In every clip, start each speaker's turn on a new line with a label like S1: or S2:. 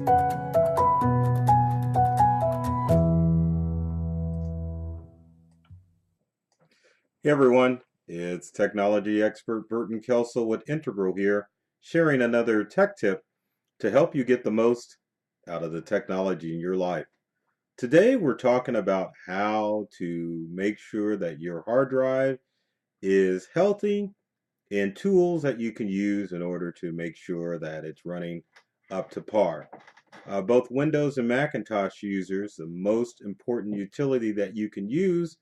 S1: Hey everyone, it's technology expert Burton Kelso with Integral here, sharing another tech tip to help you get the most out of the technology in your life. Today we're talking about how to make sure that your hard drive is healthy and tools that you can use in order to make sure that it's running up to par. Both Windows and Macintosh users, the most important utility that you can use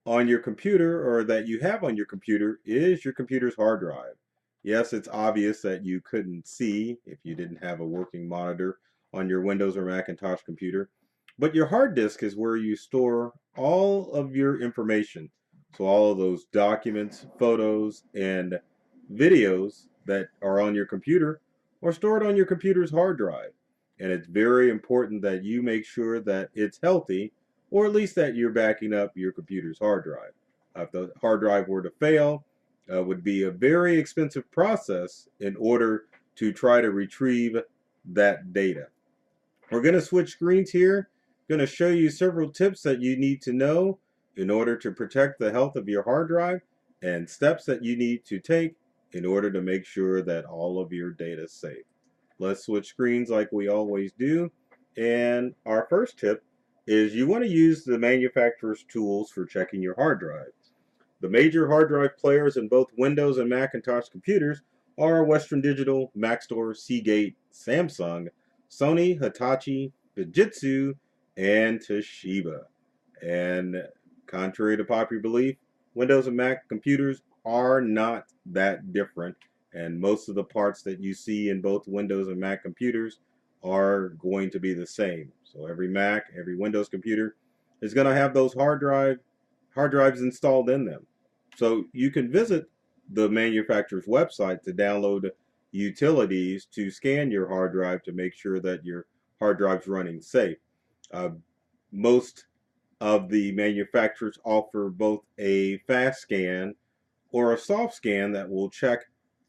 S1: on your computer or that you have on your computer is your computer's hard drive. Yes, it's obvious that you couldn't see if you didn't have a working monitor on your Windows or Macintosh computer, but your hard disk is where you store all of your information. So all of those documents, photos, and videos that are on your computer are stored on your computer's hard drive. And it's very important that you make sure that it's healthy, or at least that you're backing up your computer's hard drive. If the hard drive were to fail, would be a very expensive process in order to try to retrieve that data. We're going to switch screens here. I'm going to show you several tips that you need to know in order to protect the health of your hard drive and steps that you need to take in order to make sure that all of your data is safe. Let's switch screens like we always do. And our first tip is you want to use the manufacturer's tools for checking your hard drive. The major hard drive players in both Windows and Macintosh computers are Western Digital, Maxtor, Seagate, Samsung, Sony, Hitachi, Fujitsu, and Toshiba. And contrary to popular belief, Windows and Mac computers are not that different, and most of the parts that you see in both Windows and Mac computers are going to be the same. So every Mac, every Windows computer is going to have those hard drives installed in them. So you can visit the manufacturer's website to download utilities to scan your hard drive to make sure that your hard drive's running safe. Uh, Most of the manufacturers offer both a fast scan or a soft scan that will check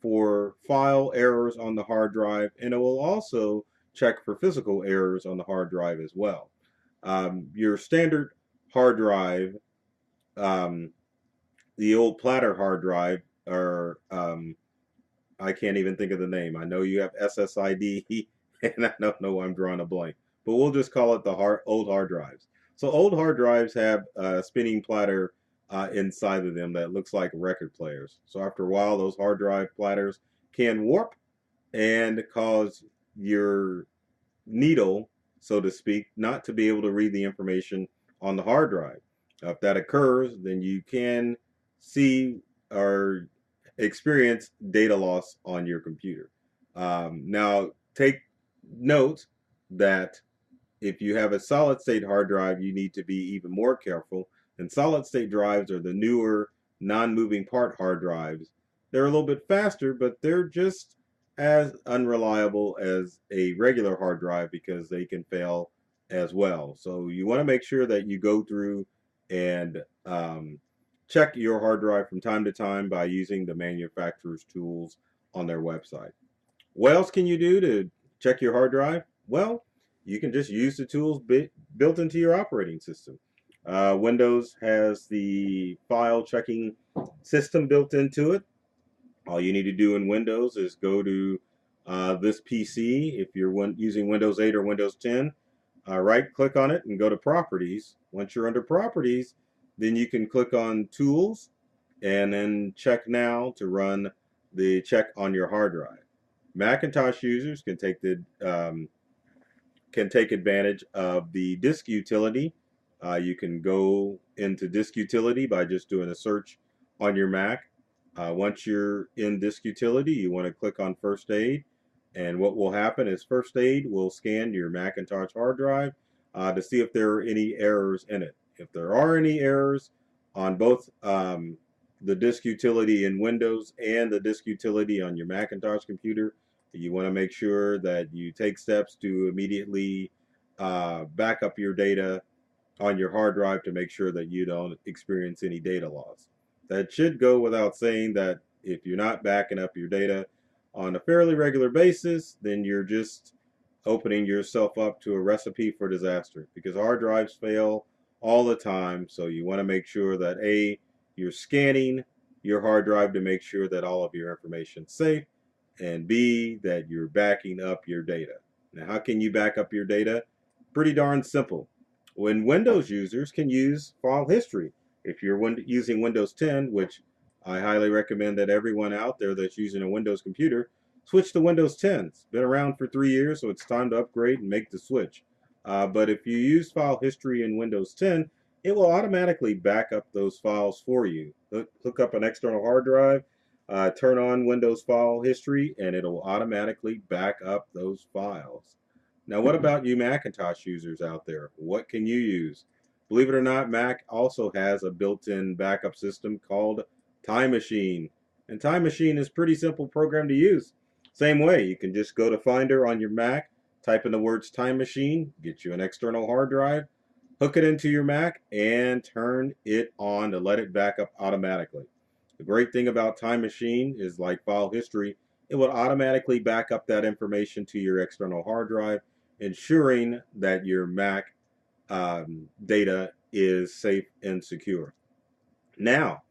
S1: for file errors on the hard drive, and it will also check for physical errors on the hard drive as well. Your standard hard drive, um, the old platter hard drive, or I can't even think of the name. I know you have SSID, and I don't know why I'm drawing a blank, but we'll just call it the old hard drives. So old hard drives have a spinning platter inside of them that looks like record players. So after a while, those hard drive platters can warp and cause your needle, so to speak, not to be able to read the information on the hard drive. If that occurs, then you can see or experience data loss on your computer. Now, take note that if you have a solid state hard drive, you need to be even more careful. And solid state drives are the newer non-moving part hard drives. They're a little bit faster, but they're just as unreliable as a regular hard drive because they can fail as well. So you want to make sure that you go through and check your hard drive from time to time by using the manufacturer's tools on their website. What else can you do to check your hard drive? Well, you can just use the tools built into your operating system. Windows has the file checking system built into it. All you need to do in Windows is go to this PC. If you're using Windows 8 or Windows 10, right click on it and go to Properties. Once you're under Properties, then you can click on Tools and then Check Now to run the check on your hard drive. Macintosh users can take advantage of the disk utility. You can go into disk utility by just doing a search on your Mac. Once you're in disk utility, you want to click on First Aid, and what will happen is First Aid will scan your Macintosh hard drive to see if there are any errors in it. If there are any errors on both the disk utility in Windows and the disk utility on your Macintosh computer, you want to make sure that you take steps to immediately back up your data on your hard drive to make sure that you don't experience any data loss. That should go without saying that if you're not backing up your data on a fairly regular basis, then you're just opening yourself up to a recipe for disaster, because hard drives fail all the time. So you want to make sure that A, you're scanning your hard drive to make sure that all of your information is safe, and B, that you're backing up your data. Now, how can you back up your data? Pretty darn simple. When Windows users can use file history. If you're using Windows 10, which I highly recommend that everyone out there that's using a Windows computer switch to Windows 10. It's been around for 3 years, so it's time to upgrade and make the switch. But if you use file history in Windows 10, it will automatically back up those files for you. Hook up an external hard drive, turn on Windows File History, and it'll automatically back up those files. Now, what about you Macintosh users out there? What can you use? Believe it or not, Mac also has a built-in backup system called Time Machine. And Time Machine is a pretty simple program to use. Same way, you can just go to Finder on your Mac, type in the words Time Machine, get you an external hard drive, hook it into your Mac, and turn it on to let it back up automatically. The great thing about Time Machine is, like file history, it will automatically back up that information to your external hard drive, ensuring that your Mac data is safe and secure. Now,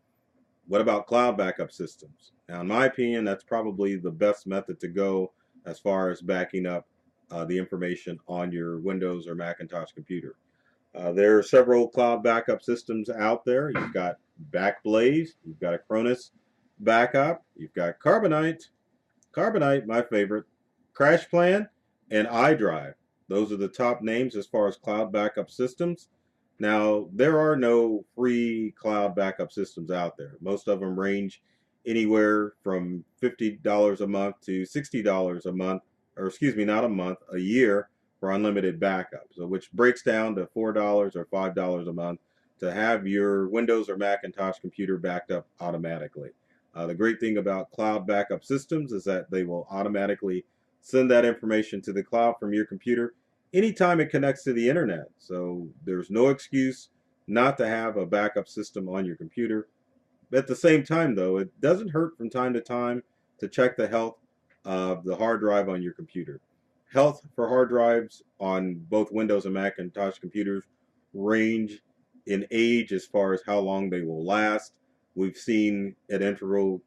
S1: what about cloud backup systems? Now, in my opinion, that's probably the best method to go as far as backing up the information on your Windows or Macintosh computer. There are several cloud backup systems out there. You've got Backblaze, you've got Acronis Backup, you've got Carbonite, my favorite, CrashPlan, and iDrive. Those are the top names as far as cloud backup systems. Now, there are no free cloud backup systems out there. Most of them range anywhere from $50 a month to $60 a month, or excuse me, not a month, a year for unlimited backup. So which breaks down to $4 or $5 a month to have your Windows or Macintosh computer backed up automatically. The great thing about cloud backup systems is that they will automatically send that information to the cloud from your computer anytime it connects to the internet. So there's no excuse not to have a backup system on your computer. At the same time, though, it doesn't hurt from time to time to check the health of the hard drive on your computer. Health for hard drives on both Windows and Macintosh computers range in age as far as how long they will last. We've seen at Integral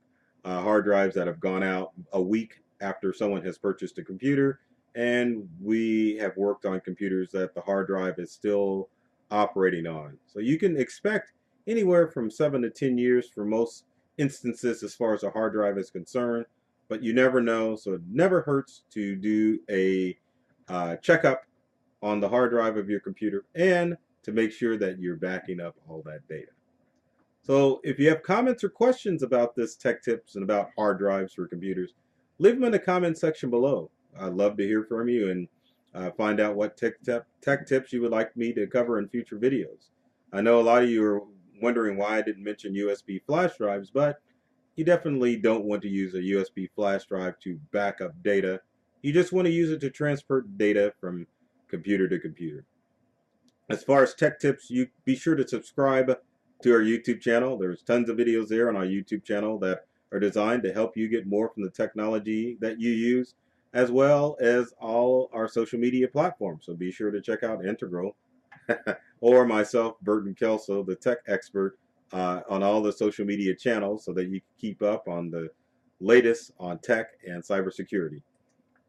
S1: hard drives that have gone out a week after someone has purchased a computer, and we have worked on computers that the hard drive is still operating on. So you can expect anywhere from 7 to 10 years for most instances as far as a hard drive is concerned, but you never know, so it never hurts to do a checkup on the hard drive of your computer and to make sure that you're backing up all that data. So if you have comments or questions about this tech tips and about hard drives for computers, leave them in the comment section below. I'd love to hear from you and find out what tech tips you would like me to cover in future videos. I know a lot of you are wondering why I didn't mention USB flash drives, but you definitely don't want to use a USB flash drive to back up data. You just want to use it to transfer data from computer to computer. As far as tech tips, you be sure to subscribe to our YouTube channel. There's tons of videos there on our YouTube channel that are designed to help you get more from the technology that you use, as well as all our social media platforms. So be sure to check out Integral or myself, Burton Kelso, the tech expert, on all the social media channels so that you can keep up on the latest on tech and cybersecurity.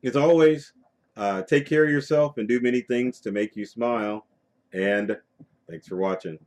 S1: As always, take care of yourself and do many things to make you smile. And thanks for watching.